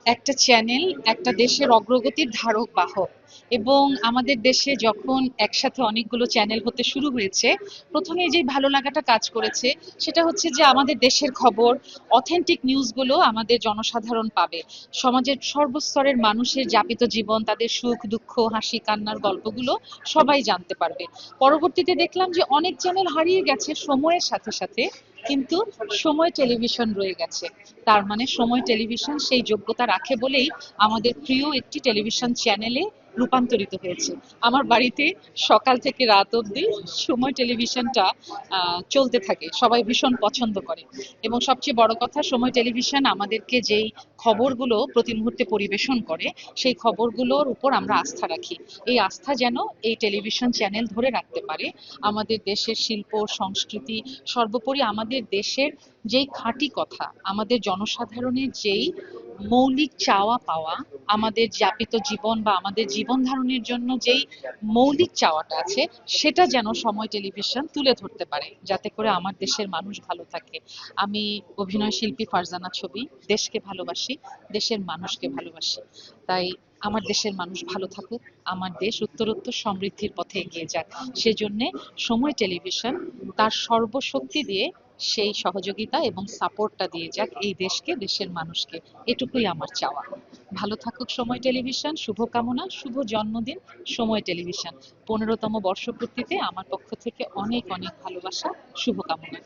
একটা চ্যানেল একটা দেশের অগ্রগতির ধারক বাহক। এবং আমাদের দেশে যখন একসাথে অনেকগুলো চ্যানেল হতে শুরু হয়েছে, প্রথমে যে ভালো লাগাটা কাজ করেছে সেটা হচ্ছে যে আমাদের দেশের খবর, অথেন্টিক নিউজগুলো আমাদের জনসাধারণ পাবে। সমাজের সর্বস্তরের মানুষের যাপিত জীবন, তাদের সুখ দুঃখ, হাসি কান্নার গল্পগুলো সবাই জানতে পারবে। পরবর্তীতে দেখলাম যে অনেক চ্যানেল হারিয়ে গেছে সময়ের সাথে সাথে, কিন্তু সময় টেলিভিশন রয়ে গেছে। তার মানে সময় টেলিভিশন সেই যোগ্যতা রাখে বলেই আমাদের প্রিয় একটি টেলিভিশন চ্যানেলে রূপান্তরিত হয়েছে। আমার বাড়িতে সকাল থেকে রাত অবধি সময় টেলিভিশনটা চলতে থাকে, সবাই ভীষণ পছন্দ করে। এবং সবচেয়ে বড় কথা, সময় টেলিভিশন আমাদেরকে যেই খবরগুলো প্রতি মুহূর্তে পরিবেশন করে, সেই খবরগুলোর উপর আমরা আস্থা রাখি। এই আস্থা যেন এই টেলিভিশন চ্যানেল ধরে রাখতে পারে। আমাদের দেশের শিল্প সংস্কৃতি, সর্বোপরি আমাদের দেশের যেই খাঁটি কথা, আমাদের জনসাধারণের যেই মৌলিক চাওয়া পাওয়া, আমাদের যাপিত জীবন বা আমাদের জীবন ধারণের জন্য যেই মৌলিক চাওয়াটা আছে, সেটা যেন সময় টেলিভিশন তুলে ধরতে পারে, যাতে করে আমার দেশের মানুষ ভালো থাকে। আমি অভিনয় শিল্পী ফারজানা ছবি, দেশকে ভালোবাসি, দেশের মানুষকে ভালোবাসি। তাই আমার দেশের মানুষ ভালো থাকুক, আমার দেশ উত্তরোত্তর সমৃদ্ধির পথে এগিয়ে যাক, সেজন্যে সময় টেলিভিশন তার সর্বশক্তি দিয়ে সেই সহযোগিতা এবং সাপোর্টটা দিয়ে যাক এই দেশকে, দেশের মানুষকে। এটুকুই আমার চাওয়া। ভালো থাকুক সময় টেলিভিশন। শুভকামনা, শুভ জন্মদিন সময় টেলিভিশন। 15তম বর্ষপূর্তিতে আমার পক্ষ থেকে অনেক অনেক ভালোবাসা, শুভকামনা।